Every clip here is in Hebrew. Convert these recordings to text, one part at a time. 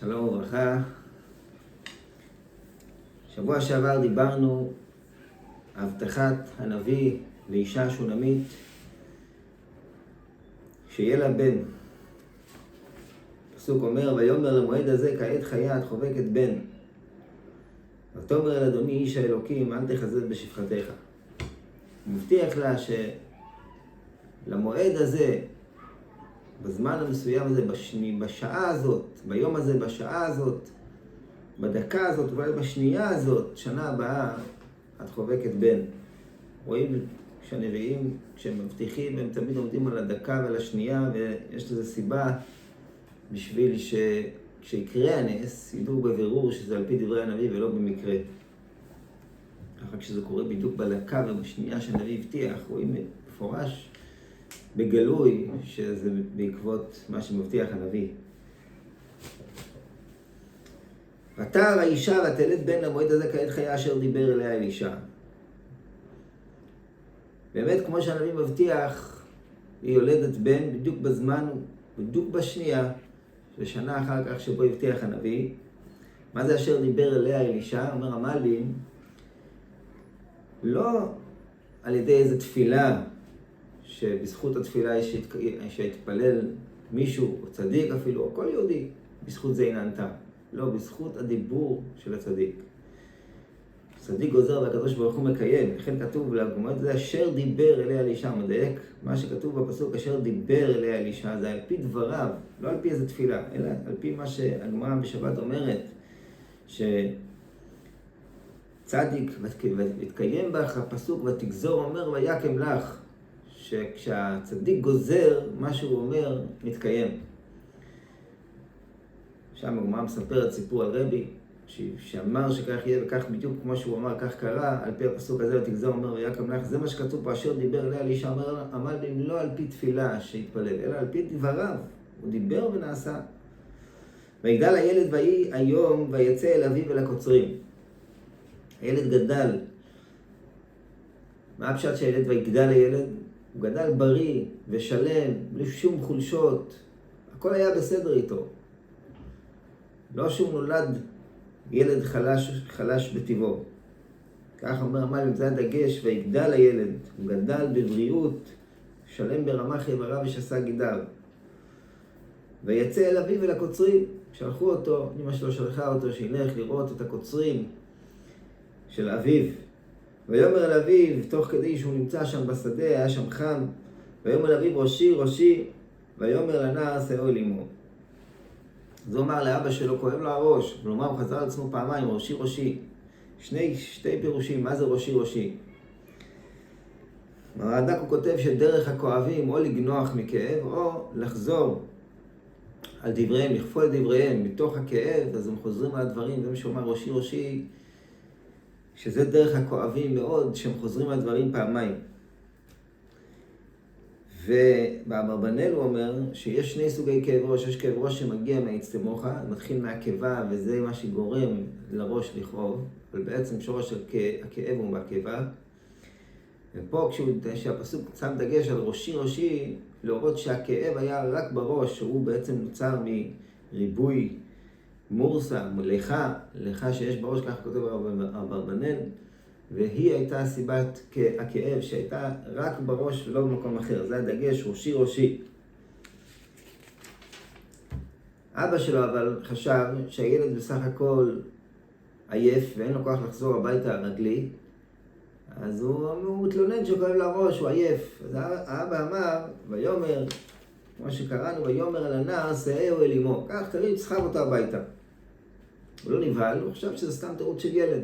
שלום וברכה. שבוע שעבר דיברנו הבטחת הנביא לאישה שונמית שיהיה לה בן. הפסוק אומר, ויאמר למועד הזה כעת חיה את חובקת בן. ותאמר אל אדוני איש האלוקים אל תחזת בשפחתך. הוא מבטיח לה שלמועד הזה, בזמן המסוים הזה, בשעה הזאת, ביום הזה, בשעה הזאת, בדקה הזאת, אולי בשנייה הזאת, שנה הבאה, את חובקת בן. רואים שהנביאים, כשהם מבטיחים, הם תמיד עומדים על הדקה ועל השנייה, ויש לזה סיבה בשביל שכשיקרה הנס, ידעו בבירור שזה על פי דברי הנביא ולא במקרה. אחר כשזה קורה בדיוק בדקה ובשנייה שהנביא הבטיח, רואים מפורש בגלוי שזה בעקבות מה שמבטיח הנביא. ותער האישה ותלד בן למועד הזה כעת חיה אשר דיבר אליה אלישע. באמת כמו שהנביא מבטיח, היא יולדת בן בדיוק בזמן, בדיוק בשנייה, לשנה אחר כך שבו הבטיח הנביא. מה זה אשר דיבר אליה אלישע? אומר המלבים, לא על ידי איזו תפילה, שבזכות התפילה שהתפלל מישהו, או צדיק אפילו, או כל יהודי, בזכות זה היא נענתה. לא, בזכות הדיבור של הצדיק. צדיק גוזר והקדוש ברוך הוא מקיים. לכן כתוב במועד זה אשר דיבר אליה אלישע, מדייק. מה שכתוב בפסוק אשר דיבר אליה אלישע זה על פי דבריו, לא על פי איזו תפילה, אלא על פי מה שהגמרא בשבת אומרת, שצדיק ותקיים בך הפסוק ותגזור אומר ויקם לך, שכשהצדיק גוזר מה שהוא אומר מתקיים. שם הגמרא מספרת סיפור על רבי שאמר שכך יהיה וכך בדיוק כמו שהוא אמר כך קרה, על פי הפסוק הזה ותגזור אומר ויקם לך. זה מה שכתוב פה אשר דיבר אליה אלישע, עמד לא על פי תפילה שהתפלל אלא על פי דבריו, הוא דיבר ונעשה. ויגדל הילד ויהי היום ויצא אל אביו אל הקוצרים. הילד גדל. מה הפשט שהילד ויגדל הילד? הוא גדל בריא ושלם, בלי שום חולשות. הכל היה בסדר איתו. לא שהוא נולד ילד חלש בטבעו. כך אומר המלבים, זה הדגש, ויגדל הילד. הוא גדל בבריאות, שלם ברמ"ח איבריו ושס"ה גידיו. ויצא אל אביו אל הקוצרים. שלחו אותו, אמא שלו שלחה אותו, שילך לראות את הקוצרים של אביו. ויאמר אל אביו, תוך כדי שהוא נמצא שם בשדה, היה שם חם, ויאמר אל אביו, ראשי, ראשי, ויאמר לנער, שאו אל אמו. זה אומר לאבא שלו, כואב לו הראש, כלומר הוא חזר על עצמו פעמיים, ראשי, ראשי. שתי פירושים, מה זה ראשי, ראשי? הרד"ק הוא כותב שדרך הכואבים, או לגנוח מכאב, או לחזור על דבריהם, לכפול את דבריהם, מתוך הכאב, אז הם חוזרים על הדברים, זה מה שאומר ראשי, ראשי, שזה דרך הכואבים מאוד, שהם חוזרים על דברים פעמיים. ובאברבנאל הוא אומר שיש שני סוגי כאב ראש. יש כאב ראש שמגיע מהאצטמוחה, מתחיל מהקיבה, וזה מה שגורם לראש לכאוב, אבל בעצם שורש הכאב הוא מהקיבה. ופה כשהפסוק שם דגש על ראשי ראשי, להראות שהכאב היה רק בראש, שהוא בעצם נוצר מריבוי מורסה, לך שיש בראש, כך כותב אברבנאל, והיא הייתה סיבת הכאב שהייתה רק בראש ולא במקום אחר. זה הדגש, ראשי ראשי. אבא שלו אבל חשב שהילד בסך הכל עייף ואין לו כוח לחזור הביתה רגלי, אז הוא מתלונן שכואב לראש, הוא עייף. אז האבא אמר, ויאמר, כמו שקראנו, ויאמר אל הנער, שאו אל אמו. כך תריד, סחב אותו הביתה. הוא לא נבהל, הוא חשב שזה סתם תירוץ של ילד.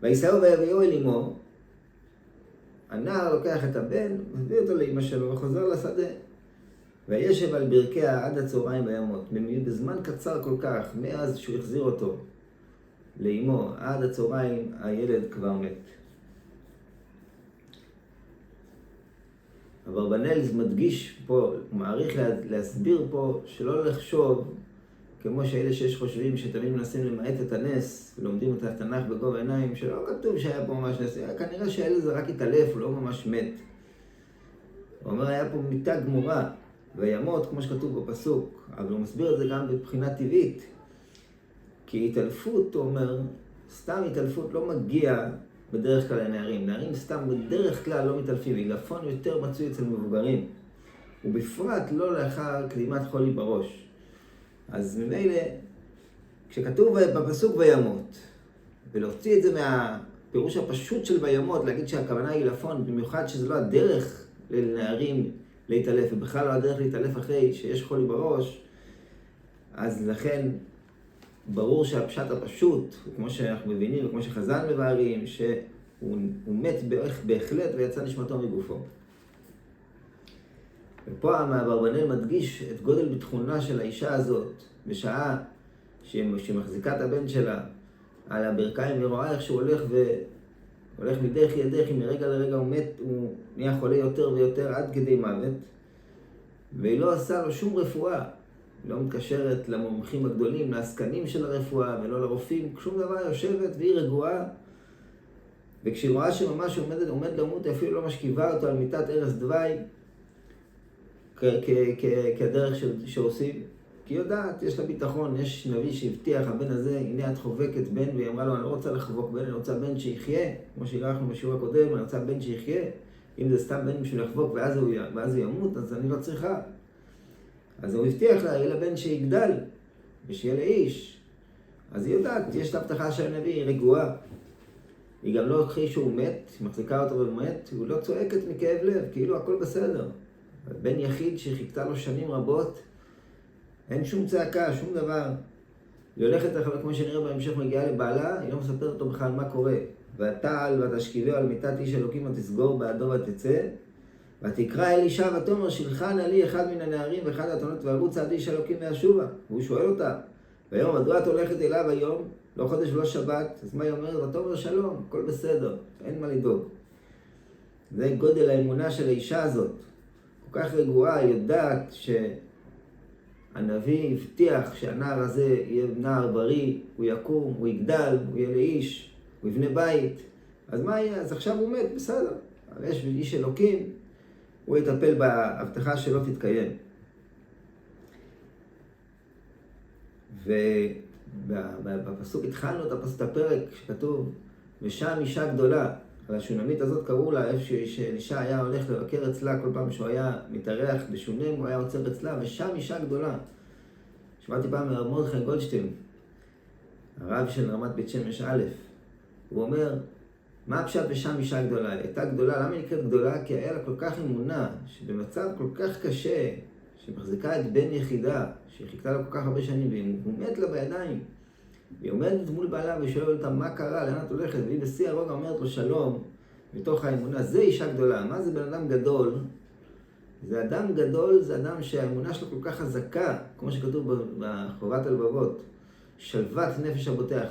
ויסעו ויביאו אל אמו, הנער לוקח את הבן, מביא אותו לאמא שלו וחוזר לשדה. וישב על ברכיה עד הצהריים וימות. בזמן קצר כל כך, מאז שהוא החזיר אותו לאמו, עד הצהריים הילד כבר מת. אברבנאל מדגיש פה, הוא מעריך להסביר פה, שלא לחשוב, כמו שאלה שיש חושבים שתמיד מנסים למעט את הנס, ולומדים את התנ"ך בגובה העיניים, שלא כתוב שהיה פה ממש נס, כנראה שהילד זה רק התעלף, הוא לא ממש מת. הוא אומר, היה פה מיתה גמורה, וימות, כמו שכתוב בפסוק, אבל הוא מסביר את זה גם בבחינה טבעית, כי התעלפות, הוא אומר, סתם התעלפות לא מגיע בדרך כלל לנערים. נערים סתם בדרך כלל לא מתעלפים, עילפון יותר מצוי אצל מבוגרים. ובפרט לא לאחר קדימת חולי בראש. אז ממילא, כשכתוב בפסוק וימות, ולהוציא את זה מהפירוש הפשוט של וימות, להגיד שהכוונה היא עילפון, במיוחד שזה לא הדרך לנערים להתעלף, ובכלל לא הדרך להתעלף אחרי שיש חולי בראש, אז לכן ברור שהפשט הפשוט, כמו שאנחנו מבינים, וכמו שחז"ל מבארים, שהוא מת בהחלט ויצא נשמתו מגופו. ופה המאברבנאל מדגיש את גודל ביטחונה של האישה הזאת, בשעה שמחזיקה את הבן שלה על הברכיים, ורואה איך שהוא הולך מדחי לדחי, מרגע לרגע הוא מת, הוא נהיה חולה יותר ויותר עד כדי מוות, והיא לא עושה לו שום רפואה. היא לא מתקשרת למומחים הגדולים, לעסקנים של הרפואה, ולא לרופאים, שום דבר, יושבת והיא רגועה. וכשהיא רואה שממש עומד למות, אפילו לא משכיבה אותו על מיטת ערש דווי, כדרך שעושים. כי יודעת, יש לה ביטחון, יש נביא שהבטיח, הבן הזה, הנה את חובקת בן, והיא אמרה לו, אני לא רוצה לחבוק בן, אני רוצה בן שיחיה, כמו שהגרחנו בשיעור הקודם, אני רוצה בן שיחיה. אם זה סתם בן בשביל לחבוק ואז הוא ימות, אז אני לא צריכה. אז הוא הבטיח לה, יהיה לה בן שיגדל, ושיהיה לאיש. אז היא יודעת, יש את הבטחה של הנביא, היא רגועה. היא גם לא אחרי שהוא מת, היא מחזיקה אותו ומת, הוא לא צועקת מכאב לב, כאילו הכל בסדר. בן יחיד שחיכתה לו שנים רבות, אין שום צעקה, שום דבר. היא הולכת אחרי, כמו שנראה בהמשך, מגיעה לבעלה, היא לא מספרת אותו בכלל מה קורה. ותעל ותשכיבהו על מיטת איש אלוקים ותסגור בעדו ותצא, ותקרא אל אישה ותאמר שילחה נא לי אחד מן הנערים ואחד האתונות וארוץ עד איש אלוקים ואשובה. והוא שואל אותה, ויום מדוע את הולכת אליו היום? לא חודש ולא שבת. אז מה היא אומרת? ותאמר שלום, הכל בסדר, אין מה לדאוג. זה גודל האמונה של האישה הזאת. כל כך רגועה, היא יודעת שהנביא הבטיח שהנער הזה יהיה נער בריא, הוא יקום, הוא יגדל, הוא יהיה לאיש, הוא יבנה בית. אז מה יהיה? אז עכשיו הוא מת, בסדר. אבל יש איש אלוקים, הוא יטפל בהבטחה שלא תתקיים. ובפסוק התחלנו את הפרק שכתוב, ושם אישה גדולה. על השונמית הזאת קראו לה, איפה שאישה היה הולך לבקר אצלה, כל פעם שהוא היה מתארח בשונם, הוא היה עוצר אצלה, ושם אישה גדולה. שמעתי פעם מהרב מרדכי גולדשטיין, הרב של רמת בית שמש א', הוא אומר, מה הפשט ושם אישה גדולה? היא הייתה גדולה, למה היא נקראת גדולה? כי היה לה כל כך אמונה, שבמצב כל כך קשה, שמחזיקה את בן יחידה, שחיכתה לה כל כך הרבה שנים, והוא מת לה בידיים. היא עומדת מול בעלה ושואלת אותה מה קרה, לאן את הולכת? והיא בשיא הרוגע אומרת לו שלום, מתוך האמונה. זה אישה גדולה. מה זה בן אדם גדול? זה אדם גדול, זה אדם שהאמונה שלו כל כך חזקה, כמו שכתוב בחובת הלבבות. שלוות נפש הבוטח.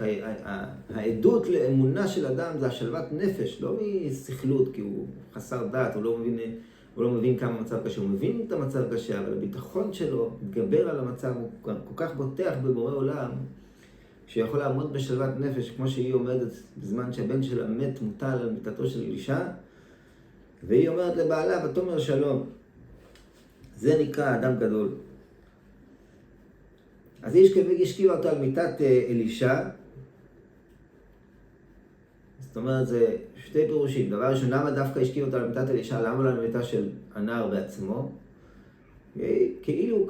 העדות לאמונה של אדם זה השלוות נפש, לא מסכלות, כי הוא חסר דעת, הוא לא מבין כמה מצב קשה. הוא מבין את המצב קשה, אבל הביטחון שלו מתגבר על המצב, הוא כל כך בוטח בבורא עולם, שיכול לעמוד בשלוות נפש, כמו שהיא עומדת בזמן שהבן שלה מת מוטל על מיטתו של אלישע, והיא אומרת לבעלה, ותאמר שלום. זה נקרא אדם גדול. אז איש השכיבה אותו על מיטת אלישע. זאת אומרת, זה שתי פירושים. דבר ראשון, למה דווקא השכיבה אותו על מיטת אלישע? למה לא על מיטה של הנער בעצמו? כאילו,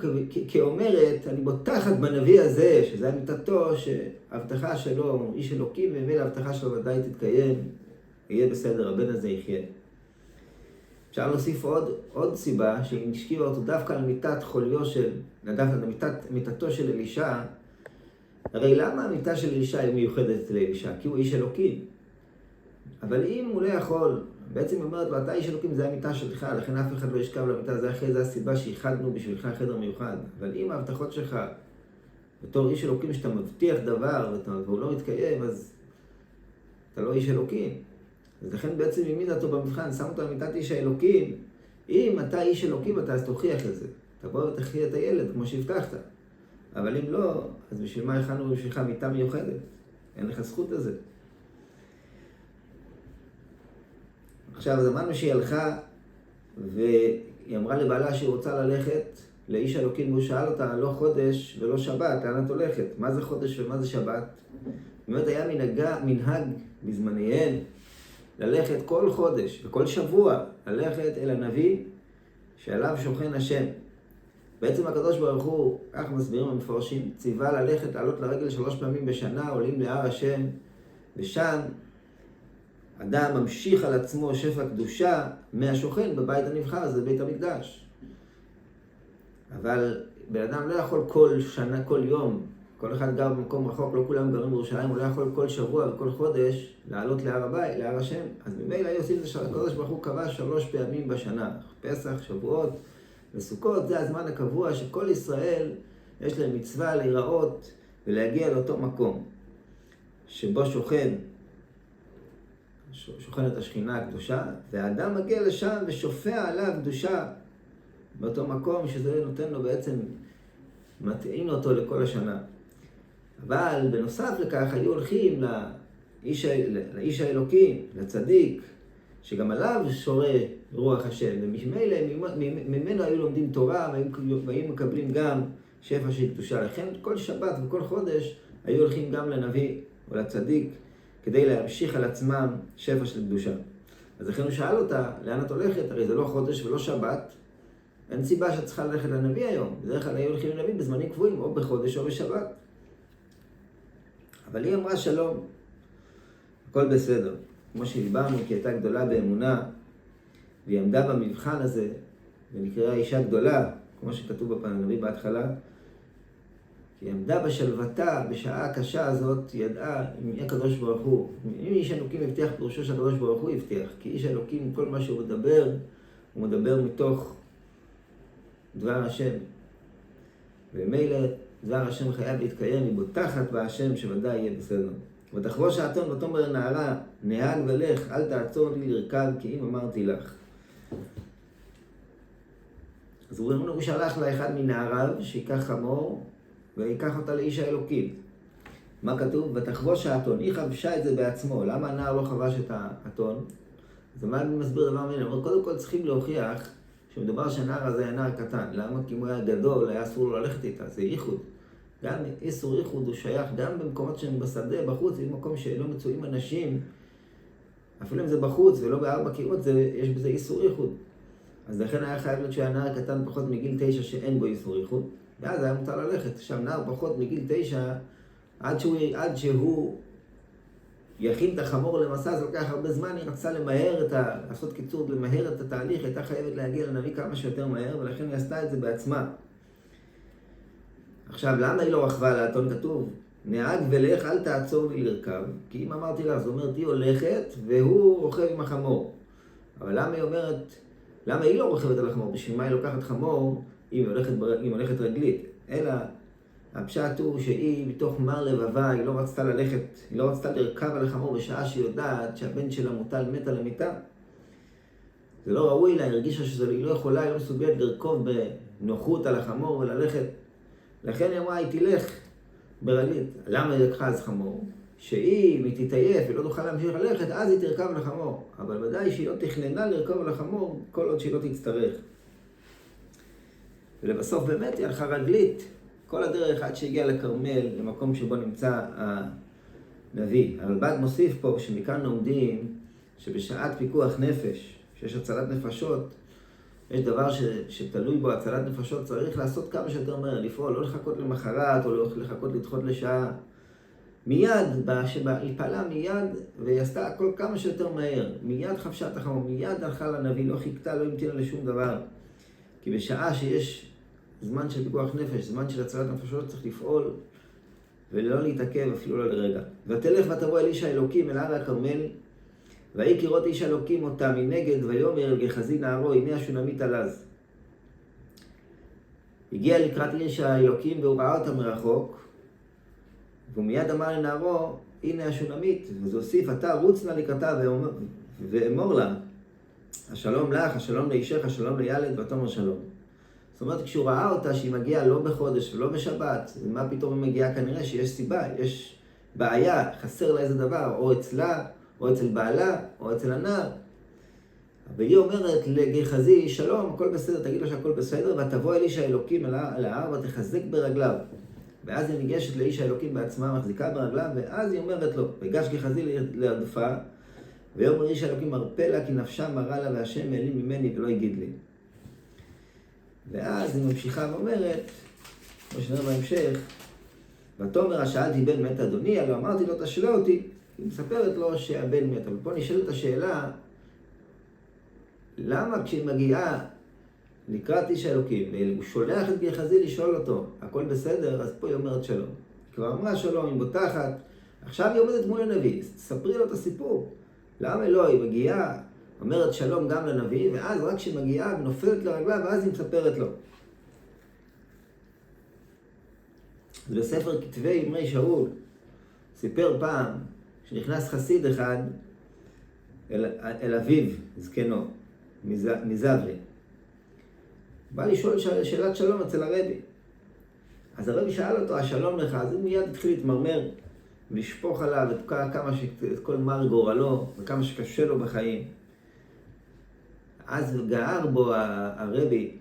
כאומרת, אני בוטחת בנביא הזה, שזה המיטתו, שההבטחה שלו, הוא איש אלוקים, ומילא ההבטחה שלו ודאי תתקיים, יהיה בסדר, הבן הזה יחיה. אפשר להוסיף עוד סיבה, שהיא השכיבה אותו דווקא על מיטת חוליו דווקא על מיטתו של אלישע. הרי למה המיטה של אלישע היא מיוחדת לאלישע? כי הוא איש אלוקים. אבל אם הוא לא יכול, בעצם אומרת לו, אתה איש אלוקים, זה המיטה שלך, לכן אף אחד לא ישכב למיטה, זה הסיבה שהיחדנו בשבילך חדר מיוחד. אבל אם ההבטחות שלך, בתור איש אלוקים שאתה מבטיח דבר והוא לא מתקיים, אז אתה לא איש אלוקים. אז לכן בעצם העמיד אותו במבחן, שם אותו על מיטת איש האלוקים. אם אתה איש אלוקים, אתה אז תוכיח את זה. תבוא ותחיה את הילד כמו שהבטחת. אבל אם לא, אז בשביל מה הכנו בשבילך מיטה מיוחדת? אין לך זכות לזה. עכשיו, אז אמרנו שהיא הלכה והיא אמרה לבעלה שהיא רוצה ללכת, לאיש אלוקים, והוא שאל אותה, לא חודש ולא שבת, לאן את הולכת? מה זה חודש ומה זה שבת? באמת היה מנהג בזמניהם ללכת כל חודש וכל שבוע, ללכת אל הנביא שעליו שוכן השם. בעצם הקדוש ברוך הוא, כך מסבירים המפרשים, ציווה ללכת, לעלות לרגל 3 פעמים בשנה, עולים להר השם, ושם אדם ממשיך על עצמו שפע קדושה מהשוכן בבית הנבחר, זה בית המקדש. אבל בן אדם לא יכול כל שנה, כל יום, כל אחד גר במקום רחוק, לא כולם גרים בירושלים, הוא לא יכול כל שבוע וכל חודש לעלות להר הבית, להר השם. אז ממילא היו עושים את זה שהקדוש ברוך הוא קבע 3 פעמים בשנה, פסח, שבועות וסוכות, זה הזמן הקבוע שכל ישראל יש להם מצווה להיראות ולהגיע לאותו מקום שבו שוכנת השכינה הקדושה, והאדם מגיע לשם ושופע עליו קדושה באותו מקום, שזה נותן לו בעצם, מתאים אותו לכל השנה. אבל בנוסף לכך היו הולכים לאיש האלוקים, לצדיק, שגם עליו שורה רוח השם, וממנו היו לומדים תורה והיו מקבלים גם שפע של קדושה. לכן כל שבת וכל חודש היו הולכים גם לנביא או לצדיק כדי להמשיך על עצמם שפע של קדושה. אז לכן הוא שאל אותה, לאן את הולכת? הרי זה לא חודש ולא שבת, אין סיבה שאת צריכה ללכת לנביא היום. בדרך כלל היו הולכים לנביא בזמנים קבועים, או בחודש או בשבת. אבל היא אמרה שלום, הכל בסדר. כמו שדיברנו, כי הייתה גדולה באמונה, והיא עמדה במבחן הזה, ונקראה אישה גדולה, כמו שכתוב בנביא בהתחלה, כי היא עמדה בשלוותה, בשעה הקשה הזאת, היא ידעה אם הקדוש ברוך הוא, אם איש אלוקים הבטיח פירושו שהקדוש ברוך הוא הבטיח, כי איש אלוקים, כל מה שהוא מדבר, הוא מדבר מתוך דבר השם. ומילא דבר השם חייב להתקיים, היא בוטחת בהשם שוודאי יהיה בסדר. ותחבוש האתון ותאמר נערה, נהג ולך, אל תעצור לי לרכב, כי אם אמרתי לך. אז הוא שלח לה אחד מנעריו, שיקח חמור, ויקח אותה לאיש האלוקים. מה כתוב? ותחבוש האתון, היא חבשה את זה בעצמו. למה הנער לא חבש את האתון? אז מה אני מסביר דבר מעניין? קודם כל צריכים להוכיח שמדובר שהנער הזה היה נער קטן. למה? כי אם הוא היה גדול, היה אסור לו ללכת איתה. זה ייחוד. גם איסור ייחוד הוא שייך גם במקומות שהם בשדה, בחוץ, במקום שלא מצויים אנשים, אפילו אם זה בחוץ ולא ב4 קירות, יש בזה איסור ייחוד. אז לכן היה חייב להיות שהיה נער קטן פחות מגיל 9 שאין בו איסור ייחוד, ואז היה מותר ללכת. עכשיו נער פחות מגיל 9, עד שהוא יכין את החמור למסע, זה לוקח הרבה זמן, היא רצה לעשות קיצור, למהר את התהליך, הייתה חייבת להגיע לנביא כמה שיותר מהר, ולכן היא עשתה את זה בעצמה. עכשיו, למה היא לא רכבה לאתון? כתוב, נהג ולך, אל תעצור לי לרכב, כי אם אמרתי לה, זאת אומרת, היא הולכת והוא רוכב עם החמור. אבל למה היא אומרת, למה היא לא רוכבת על החמור? בשביל מה היא לוקחת חמור אם היא הולכת רגלית? אלא, הפשט הוא שהיא בתוך מר לבבה, היא לא רצתה ללכת, היא לא רצתה לרכב על החמור בשעה שהיא יודעת שהבן שלה מוטל מת על המיטה. זה לא ראוי לה, היא הרגישה שהיא לא יכולה, היא לא מסוגלת לרכוב בנוחות על החמור וללכת. לכן היא אמרה, היא תלך ברגלית. למה היא לקחה אז חמור? שאם היא תתעייף ולא תוכל להמשיך ללכת, אז היא תרכב על החמור. אבל ודאי שהיא לא תכננה לרכב על החמור כל עוד שהיא לא תצטרך. ולבסוף באמת היא הלכה רגלית כל הדרך עד שהגיעה לכרמל, למקום שבו נמצא הנביא. הרלב"ג מוסיף פה שמכאן לומדים שבשעת פיקוח נפש, שיש הצלת נפשות, יש דבר שתלוי בו, הצלת נפשות, צריך לעשות כמה שיותר מהר, לפעול, לא לחכות למחרת או לא לחכות לדחות לשעה. מיד, היא פעלה מיד והיא עשתה הכל כמה שיותר מהר. מיד חבשה את החמור, מיד הלכה לנביא, לא חיכתה, לא המתינה לשום דבר. כי בשעה שיש זמן של פיקוח נפש, זמן של הצלת נפשות, צריך לפעול ולא להתעכב אפילו לא לרגע. ותלך ותבוא אל איש האלוקים אל הר הכרמל, ויהי כראות איש אלוקים אותה מנגד, ויאמר אל גחזי נערו, הנה השונמית עלז. הגיע לקראת איש האלוקים והוא ראה אותה מרחוק, והוא מיד אמר לנערו, הנה השונמית, וזה הוסיף, אתה רוץ נא לקראתה ואמור לה, השלום לך, השלום לאישך, השלום לילד, ותאמר שלום. זאת אומרת, כשהוא ראה אותה שהיא מגיעה לא בחודש ולא בשבת, מה פתאום היא מגיעה? כנראה שיש סיבה, יש בעיה, חסר לה איזה דבר, או אצלה, או אצל בעלה, או אצל הנער. והיא אומרת לגחזי, שלום, הכל בסדר, תגיד לו שהכל בסדר, ותבוא אל איש האלוקים אל ההר ותחזק ברגליו. ואז היא ניגשת לאיש האלוקים בעצמה, מחזיקה ברגליו, ואז היא אומרת לו, ויגש גחזי להרדפה, ויאמר איש האלוקים מרפא לה, כי נפשה מרה לה, והשם העלים ממני ולא הגיד לי. ואז היא ממשיכה ואומרת, כמו שנראה בהמשך, ותאמר שאלתי בן מת אדוני, הלא אמרתי לו תשלה אותי. היא מספרת לו שהבן מת. אבל פה נשאלת השאלה, למה כשהיא מגיעה לקראת איש האלוקים, והוא שולח את גחזי לשאול אותו, הכל בסדר, אז פה היא אומרת שלום. היא כבר אמרה שלום, היא בוטחת, עכשיו היא עומדת מול הנביא, תספרי לו את הסיפור. למה לא? היא מגיעה, אומרת שלום גם לנביא, ואז רק כשהיא מגיעה ונופלת לרגלה, ואז היא מספרת לו. אז בספר כתבי אמרי שאול, סיפר פעם שנכנס חסיד אחד אל אביו, זקנו, מזבלי. בא לשאול שאלת שלום אצל הרבי. אז הרבי שאל אותו, השלום לך, אז הוא מיד התחיל להתמרמר, ולשפוך עליו את כל מר גורלו, וכמה שקשה לו בחיים. אז גער בו הרבי,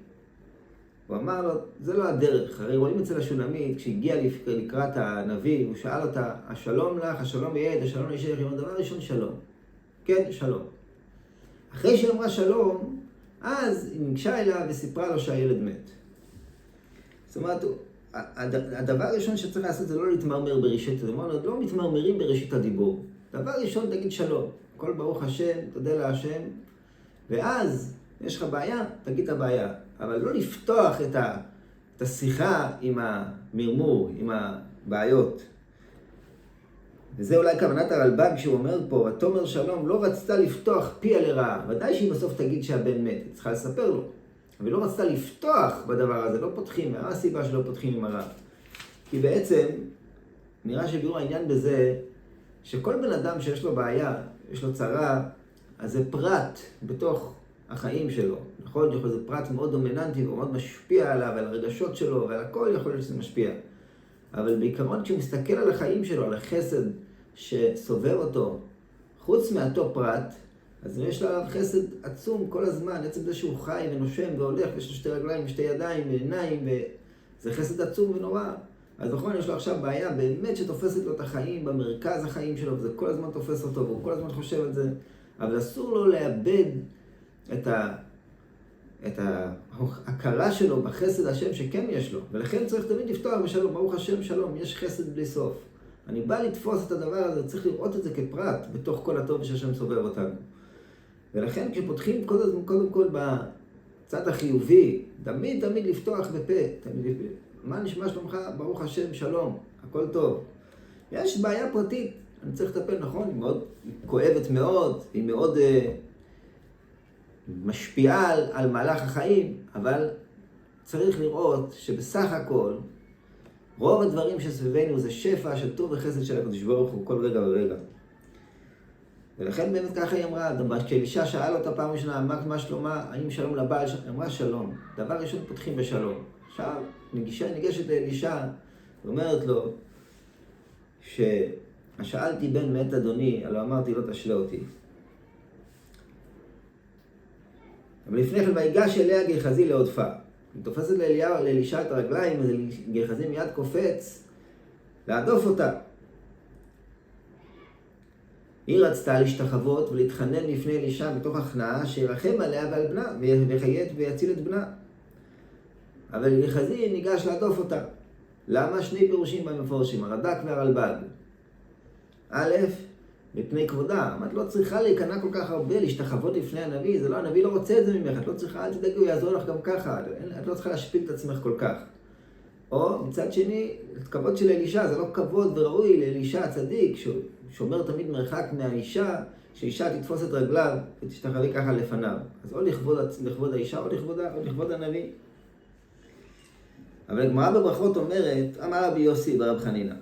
הוא אמר לו, זה לא הדרך. הרי רואים אצל השונמית, כשהגיע לקראת הנביא, הוא שאל אותה, השלום לך, השלום יעד, השלום ישאר, היא אומרת, דבר ראשון שלום. כן, שלום. אחרי שהיא אמרה שלום, אז היא ניגשה אליו וסיפרה לו שהילד מת. זאת אומרת, הדבר הראשון שצריך לעשות זה לא להתמרמר בראשית הדיבור, לא מתמרמרים בראשית הדיבור. דבר ראשון, תגיד שלום. הכל ברוך השם, תודה להשם, ואז יש לך בעיה, תגיד את הבעיה. אבל לא לפתוח את השיחה עם המרמור, עם הבעיות. וזה אולי כוונת הרלב"ג שהוא אומר פה, ותאמר שלום לא רצתה לפתוח פיה לרעה. ודאי שהיא בסוף תגיד שהבן מת, היא צריכה לספר לו. אבל לא רצתה לפתוח בדבר הזה, לא פותחים. מה הסיבה שלא פותחים עם הרע? כי בעצם נראה שביאור העניין בזה, שכל בן אדם שיש לו בעיה, יש לו צרה, אז זה פרט בתוך החיים שלו. נכון? יכול להיות זה פרט מאוד דומיננטי ומאוד משפיע עליו, על הרגשות שלו, ועל הכל יכול להיות שזה משפיע. אבל בעיקרון כשהוא מסתכל על החיים שלו, על החסד שסובב אותו, חוץ מאותו פרט, אז יש לו חסד עצום כל הזמן, עצם זה שהוא חי ונושם והולך, ויש לו שתי רגליים ושתי ידיים ועיניים, וזה חסד עצום ונורא. אז נכון, יש לו עכשיו בעיה באמת שתופסת לו את החיים במרכז החיים שלו, וזה כל הזמן תופס אותו, והוא כל הזמן חושב על זה, אבל אסור לו לאבד את ההכרה שלו בחסד השם שכן יש לו, ולכן צריך תמיד לפתוח בשלום, ברוך השם שלום, יש חסד בלי סוף. אני בא לתפוס את הדבר הזה, צריך לראות את זה כפרט בתוך כל הטוב שהשם סובב אותנו. ולכן כשפותחים קודם כל בצד החיובי, תמיד לפתוח בפה, מה נשמע שלומך? ברוך השם שלום, הכל טוב. יש בעיה פרטית, אני צריך לטפל, נכון, היא מאוד כואבת מאוד, היא מאוד משפיעה על מהלך החיים, אבל צריך לראות שבסך הכל, רוב הדברים שסביבנו זה שפע של טוב וחסד של הקדוש ברוך הוא כל רגע ורגע. ולכן באמת ככה היא אמרה, כשאלישע שאל אותה פעם ראשונה, מה שלומה, האם שלום לבעל, היא אמרה שלום. דבר ראשון פותחים בשלום. עכשיו ניגשת לאלישע ואומרת לו, ששאלתי בן מת אדוני, הלא אמרתי לא תשלה אותי. אבל לפני כן, ויגש אליה גחזי להודפה. היא תופסת לאלישע את הרגליים, אז גחזי מיד קופץ להדוף אותה. היא רצתה להשתחוות ולהתחנן לפני אלישע בתוך הכנעה שירחם עליה ועל בנה, ויחיית ויציל את בנה. אבל גחזי ניגש להדוף אותה. למה? שני פירושים במפורשים, הרד"ק והרלב"ג. א', מפני כבודה. את לא צריכה להיכנע כל כך הרבה, להשתחוות לפני הנביא, זה לא, הנביא לא רוצה את זה ממך, את לא צריכה, אל תדאגי, הוא יעזור לך גם ככה, את לא צריכה להשפיל את עצמך כל כך. או מצד שני, כבוד של אלישע, זה לא כבוד וראוי לאלישע הצדיק, שומר תמיד מרחק מהאישה, שאישה תתפוס את רגליו ותשתחווי ככה לפניו. אז או לכבוד האישה או לכבוד הנביא. אבל הגמרא בברכות אומרת, אמר רבי יוסי ברב חנינא,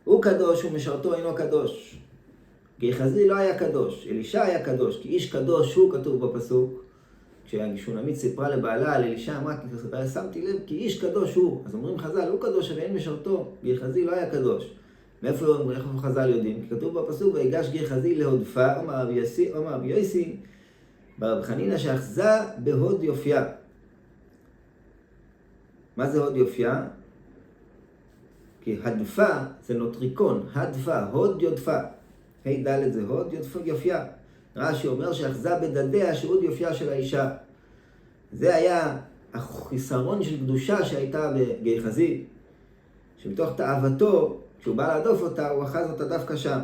הוא קדוש ומשרתו אינו קדוש. גחזי לא היה קדוש, אלישע היה קדוש, כי איש קדוש הוא כתוב בפסוק. כשהשונמית סיפרה לבעלה על אלישע, אמרה, שמתי לב, כי איש קדוש הוא. אז אומרים חז"ל, הוא קדוש ואין משרתו, גחזי לא היה קדוש. מאיפה חז"ל יודעים? כי כתוב בפסוק, ויגש גחזי להודפה, אומר רבי יוסי, ברב חנינא שאחזה בהוד יופייה. מה זה הוד יופייה? כי הדפה זה נוטריקון, הדפה, הוד יודפה. ה' ד' זה הוד יופייה. רש"י אומר שאחזה בדדיה שהוד יופייה של האישה. זה היה החיסרון של קדושה שהייתה בגיחזי, שמתוך תאוותו, כשהוא בא להדוף אותה, הוא אחז אותה דווקא שם.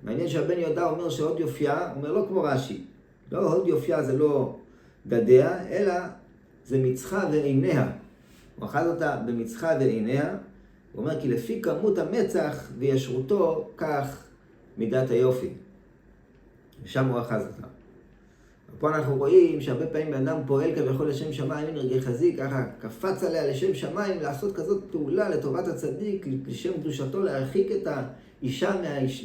מעניין שהבן יהודה אומר שהוד יופייה, אומר לא כמו רש"י. לא, הוד יופייה זה לא דדיה, אלא זה מצחה ועיניה. הוא אחז אותה במצחה ועיניה. הוא אומר כי לפי כמות המצח וישרותו, כך מידת היופי. ושם הוא אחז אותה. פה אנחנו רואים שהרבה פעמים בן אדם פועל כביכול לשם שמיים, הנה גיחזי ככה קפץ עליה לשם שמיים, לעשות כזאת פעולה לטובת הצדיק, לשם קדושתו, להרחיק את האישה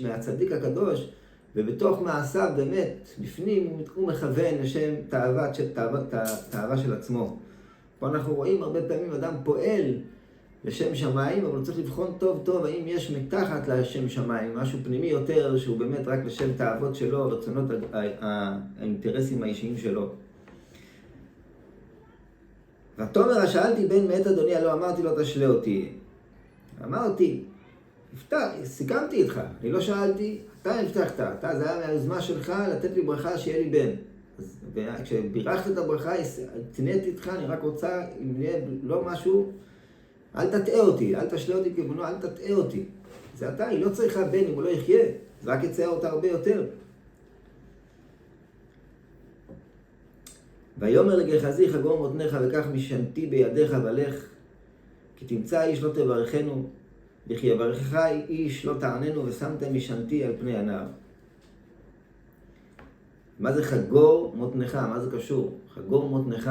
מהצדיק הקדוש, ובתוך מעשיו באמת, בפנים הוא מכוון לשם תאווה של עצמו. פה אנחנו רואים הרבה פעמים אדם פועל לשם שמיים, אבל הוא צריך לבחון טוב טוב האם יש מתחת לשם שמיים, משהו פנימי יותר שהוא באמת רק לשם תאוות שלו, רצונות האינטרסים האישיים שלו. ותאמר שאלתי בן מאת אדוני, הלא אמרתי לו תשלה אותי. אמרתי, סיכמתי איתך, אני לא שאלתי, אתה הבטחת, זה היה מהיוזמה שלך לתת לי ברכה שיהיה לי בן. כשבירכת את הברכה, תנית איתך, אני רק רוצה, אם נהיה לא משהו, אל תטעה אותי, אל תשלה אותי כבנו, אל תטעה אותי. זה אתה, היא לא צריכה בן אם הוא לא יחיה, זה רק יצאה אותה הרבה יותר. ויאמר לגיחזי חגור מותניך וכך משנתי בידיך ולך, כי תמצא איש לא תברכנו, וכי יברכך איש לא תעננו ושמתם משנתי על פני הנהר. מה זה חגור מותניך? מה זה קשור? חגור מותניך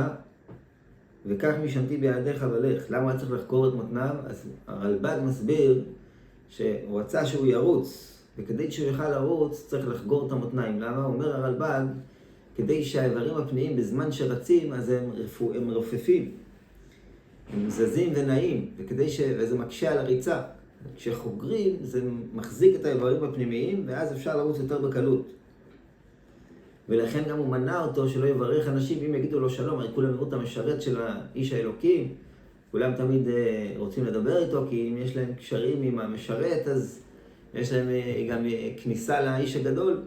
וכך משנתי בידיך ולך. למה היה צריך לחקור את מותניו? אז הרלב"ג מסביר שהוא רצה שהוא ירוץ, וכדי שהוא יוכל לרוץ צריך לחגור את המותניים. למה? הוא אומר הרלב"ג, כדי שהאיברים הפנימיים בזמן שרצים אז הם רופפים, הם זזים ונעים, וזה מקשה על הריצה. כשחוגרים זה מחזיק את האיברים הפנימיים ואז אפשר לרוץ יותר בקלות. ולכן גם הוא מנע אותו שלא יברך אנשים, אם יגידו לו שלום, הרי כולם יראו את המשרת של האיש האלוקים, כולם תמיד רוצים לדבר איתו, כי אם יש להם קשרים עם המשרת, אז יש להם גם כניסה לאיש הגדול.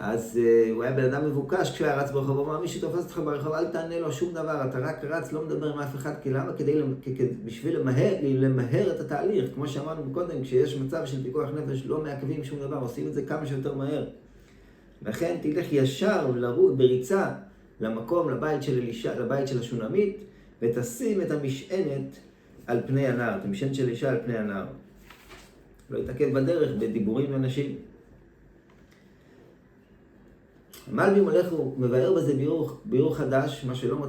אז הוא היה בן אדם מבוקש כשהוא היה רץ ברחוב, הוא אמר, מי שתופס אותך ברחוב, אל תענה לו שום דבר, אתה רק רץ, לא מדבר עם אף אחד, כי למה? בשביל למהר את התהליך, כמו שאמרנו קודם, כשיש מצב של פיקוח נפש, לא מעכבים שום דבר, עושים את זה כמה שיותר מהר. לכן תלך ישר בריצה למקום, לבית של אלישע, לבית של השונמית, ותשים את המשענת על פני הנהר, את המשענת של אלישע על פני הנהר. לא יתעכב בדרך בדיבורים עם אנשים. המלבי מולך הוא מבאר בזה ביאור חדש, מה שלא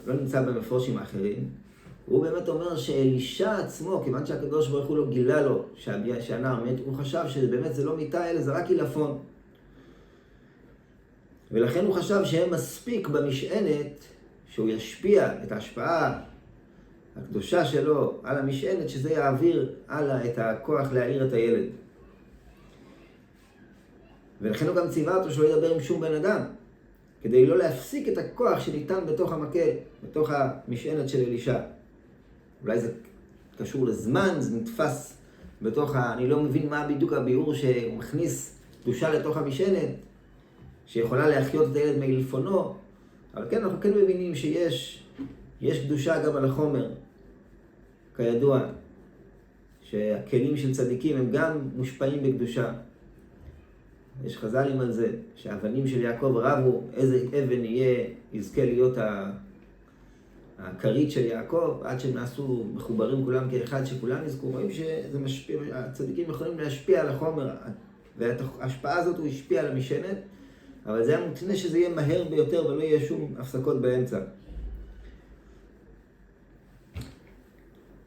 לא נמצא במפורשים האחרים. הוא באמת אומר שאלישע עצמו, כיוון שהקדוש ברוך הוא לא גילה לו שהנער מת, הוא חשב שבאמת זה לא מיטה, אלא זה רק עילפון. ולכן הוא חשב שהם מספיק במשענת, שהוא ישפיע את ההשפעה הקדושה שלו על המשענת, שזה יעביר הלאה את הכוח להעיר את הילד. ולכן הוא גם ציווה אותו שלא ידבר עם שום בן אדם, כדי לא להפסיק את הכוח שניתן בתוך המקל, בתוך המשענת של אלישע. אולי זה קשור לזמן, זה נתפס בתוך אני לא מבין מה בדיוק הביאור שהוא מכניס קדושה לתוך המשענת, שיכולה להחיות את הילד מעילפונו, אבל כן, אנחנו כן מבינים שיש קדושה גם על החומר, כידוע, שהכלים של צדיקים הם גם מושפעים בקדושה. יש חז"לים על זה, שהאבנים של יעקב רבו, איזה אבן יזכה להיות הכרית של יעקב, עד שהם נעשו מחוברים כולם כאחד, שכולם יזכו, רואים שזה משפיע, הצדיקים יכולים להשפיע על החומר, וההשפעה הזאת הוא השפיע על המשענת, אבל זה היה מותנה שזה יהיה מהר ביותר ולא יהיה שום הפסקות באמצע.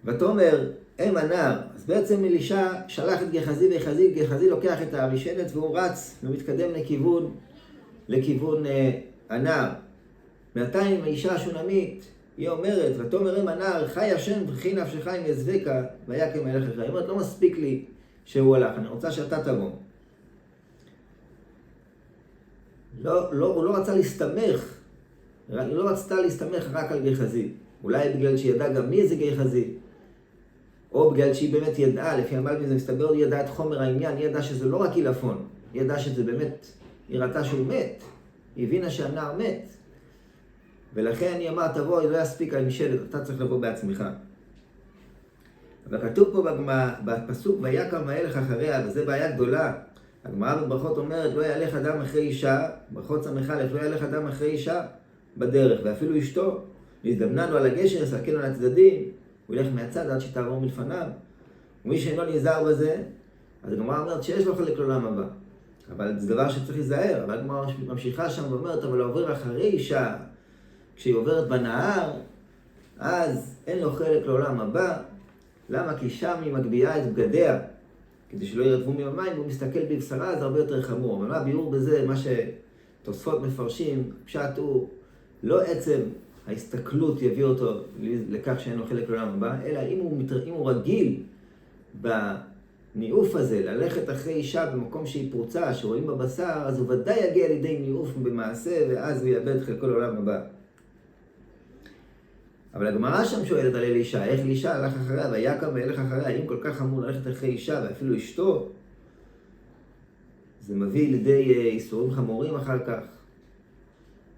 ותאמר, הם הנער. אז בעצם אלישע שלח את גיחזי, גיחזי לוקח את המשענת והוא רץ ומתקדם לכיוון הנער. בינתיים האישה השונמית, היא אומרת, ותאמר הם הנער, חי השם וכי נפשך אם יזבקה, ויקם אליך. היא אומרת, לא מספיק לי שהוא הלך, אני רוצה שאתה תבוא. הוא לא רצה להסתמך, היא לא רצתה להסתמך רק על גחזי. אולי בגלל שהיא ידעה גם מי זה גחזי, או בגלל שהיא באמת ידעה, לפי המלבים זה מסתבר, היא ידעה את חומר העניין, היא ידעה שזה לא רק עילפון, היא ידעה שזה באמת, היא ראתה שהוא מת, היא הבינה שהנער מת. ולכן היא אמרה, תבוא, לא יספיק על משלת, אתה צריך לבוא בעצמך. וכתוב פה בפסוק, ויקם וילך אחריה, וזה בעיה גדולה. הגמרא בברכות אומרת, לא ילך אדם אחרי אישה, ברכות ס"א, לא ילך אדם אחרי אישה בדרך, ואפילו אשתו, נזדמננו על הגשר, יסתכל על הצדדים, הוא ילך מהצד עד שתעבור מלפניו. ומי שאינו נזהר בזה, אז הגמרא אומרת שיש לו חלק לעולם הבא. אבל זה דבר שצריך להיזהר, אבל הגמרא ממשיכה שם ואומרת, אבל עובר אחרי אישה, כשהיא עוברת בנהר, אז אין לו חלק לעולם הבא. למה? כי שם היא מגביהה את בגדיה, כדי שלא ירטבו מהמים, והוא מסתכל בבשרה, זה הרבה יותר חמור. אבל מה ביאור בזה, מה שתוספות מפרשים, פשט הוא לא עצם ההסתכלות יביא אותו לכך שאין לו חלק לעולם הבא, אלא אם הוא רגיל בניאוף הזה, ללכת אחרי אישה במקום שהיא פרוצה, שרואים בבשר, אז הוא ודאי יגיע לידי ניאוף במעשה, ואז הוא יאבד חלקו לעולם הבא. אבל הגמרא שם שואלת על אלישע, איך אלישע הלך אחריה, ויקם וילך אחריה, אם כל כך חמור ללכת אחרי אישה, ואפילו אשתו, זה מביא לידי איסורים חמורים אחר כך,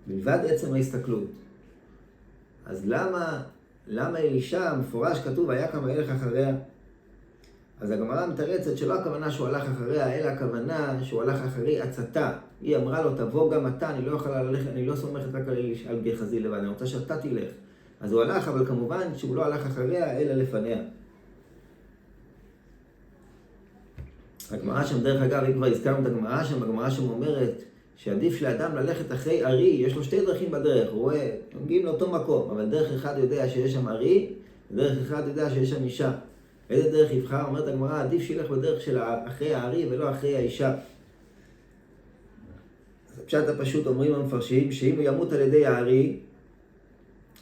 מלבד עצם ההסתכלות. אז למה אלישע מפורש כתוב, ויקם וילך אחריה? אז הגמרא מתרצת שלא הכוונה שהוא הלך אחריה, אלא הכוונה שהוא הלך אחרי עצתה. היא אמרה לו, תבוא גם אתה, אני לא יכולה ללכת, אני לא סומכת רק על גחזי לבד, אני רוצה שאתה תלך. אז הוא הלך, אבל כמובן שהוא לא הלך אחריה, אלא לפניה. הגמרא שם, דרך אגב, אם כבר הזכרנו את הגמרא שם, הגמרא שם אומרת שעדיף לאדם ללכת אחרי ארי, יש לו שתי דרכים בדרך, הוא רואה, הם מגיעים לאותו מקום, אבל דרך אחד יודע שיש שם ארי, ודרך אחד יודע שיש שם אישה. איזה דרך יבחר? אומרת הגמרא, עדיף שילך בדרך של אחרי הארי ולא אחרי האישה. אז פשט הפשוט אומרים המפרשים, שאם הוא ימות על ידי הארי,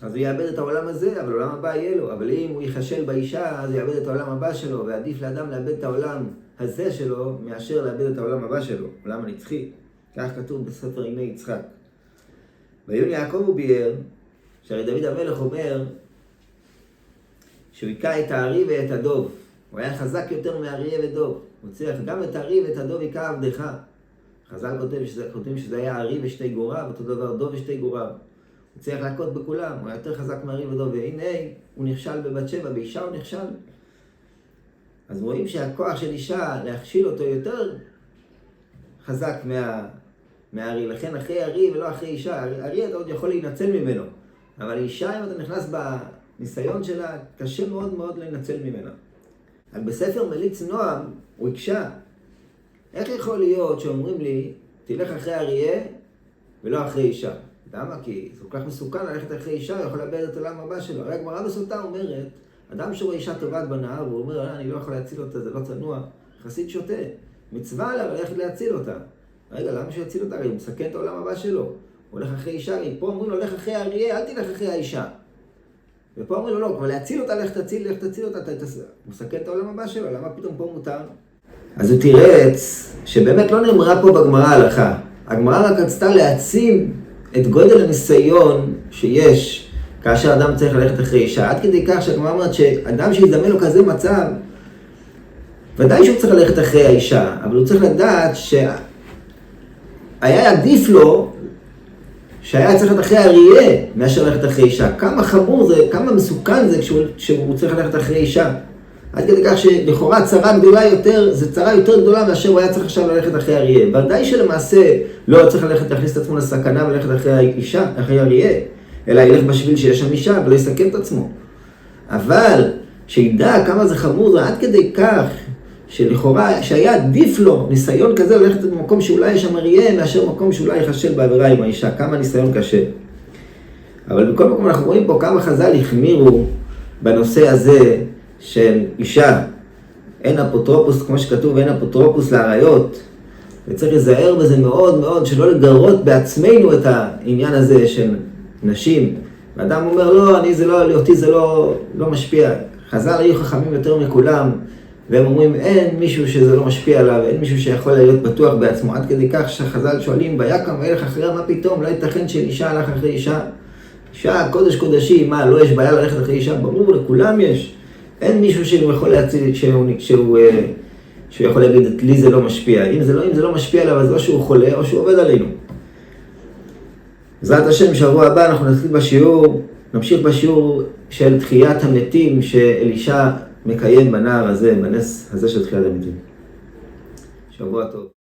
אז הוא יאבד את העולם הזה, אבל העולם הבא יהיה לו. אבל אם הוא יחשל באישה, אז הוא יאבד את העולם הבא שלו, ועדיף לאדם לאבד את העולם הזה שלו, מאשר לאבד את העולם הבא שלו, העולם הנצחי. כך כתוב בספר עיני יצחק. ויון יעקב הוא ביאר, שהרי דוד המלך אומר, שהוא היכה את הארי ואת הדוב. הוא היה חזק יותר מאריה ודוב. הוא צריך גם את הארי ואת הדוב היכה עבדך. חז"ל כותבים שזה היה הארי ושתי גוריו, אותו דבר דוב ושתי גוריו. הוא צריך להכות בכולם, הוא היה יותר חזק מארי ודוב, והנה הוא נכשל בבת שבע, באישה הוא נכשל. אז רואים שהכוח של אישה להכשיל אותו יותר חזק מהארי, לכן אחרי ארי ולא אחרי אישה. ארי אתה עוד יכול להינצל ממנו, אבל אישה אם אתה נכנס בניסיון שלה, קשה מאוד מאוד להינצל ממנה. אבל בספר מליץ נועם הוא הקשה. איך יכול להיות שאומרים לי, תלך אחרי אריה ולא אחרי אישה? למה? כי זה כל כך מסוכן ללכת אחרי אישה, הוא יכול לאבד את העולם הבא שלו. הרי הגמרא בסוטה אומרת, אדם שרואה אישה טובעת בנהר, והוא אומר, אני לא יכול להציל אותה, זה לא צנוע, חסיד שותה. מצווה עליו ללכת להציל אותה. רגע, למה שהוא יציל אותה? הוא מסכן את העולם הבא שלו. הוא הולך אחרי אישה, פה אומרים לו, הולך אחרי האריה, אל תלך אחרי האישה. ופה אומרים לו, לא, אבל להציל אותה, לך תציל אותה, הוא מסכן את העולם הבא שלו, למה פתאום פה מותר? אז הוא תירץ שבאמת לא נאמרה פה בגמרא הלכה. הגמרא רק רצתה להעצים את גודל הניסיון שיש כאשר אדם צריך ללכת אחרי אישה. עד כדי כך שהגמרא אומרת שאדם שיזדמן לו כזה מצב, ודאי שהוא צריך ללכת אחרי האישה, אבל הוא צריך לדעת שהיה עדיף לו שהיה צריך ללכת אחרי אריה מאשר ללכת אחרי אישה. כמה חמור זה, כמה מסוכן זה כשהוא צריך ללכת אחרי אישה. עד כדי כך שלכאורה צרה גדולה יותר, זה צרה יותר גדולה מאשר הוא היה צריך עכשיו ללכת אחרי אריה. ודאי שלמעשה לא צריך להכניס את עצמו לסכנה וללכת אחרי האישה, אחרי אריה, אלא ילך בשביל שיש שם אישה ולא יסכן את עצמו. אבל שידע כמה זה חמור, זה עד כדי כך שלכאורה שהיה עדיף לו ניסיון כזה ללכת במקום שאולי יש שם אריה מאשר מקום שאולי יחשל בעבירה עם האישה. כמה ניסיון קשה. אבל בכל מקום אנחנו רואים פה כמה חז"ל החמירו בנושא הזה של אישה. אין אפוטרופוס, כמו שכתוב, אין אפוטרופוס לעריות. וצריך להיזהר בזה מאוד מאוד, שלא לגרות בעצמנו את העניין הזה של נשים. ואדם אומר, לא, אותי זה לא משפיע. חז"ל היו חכמים יותר מכולם, והם אומרים, אין מישהו שזה לא משפיע עליו, אין מישהו שיכול להיות בטוח בעצמו, עד כדי כך שחז"ל שואלים, ויקם וילך אחריה, מה פתאום? לא ייתכן שאישה הלך אחרי אישה. אישה, קודש קודשי, מה, לא יש בעיה ללכת אחרי אישה? ברור, לכולם יש. אין מישהו שהוא יכול להציל, שהוא יכול להגיד, לי זה לא משפיע. אם זה לא משפיע עליו, אז או שהוא חולה או שהוא עובד עלינו. בעזרת השם, שבוע הבא אנחנו נמשיך בשיעור של תחיית המתים שאלישע מקיים בנהר הזה, בנס הזה של תחיית המתים. שבוע טוב.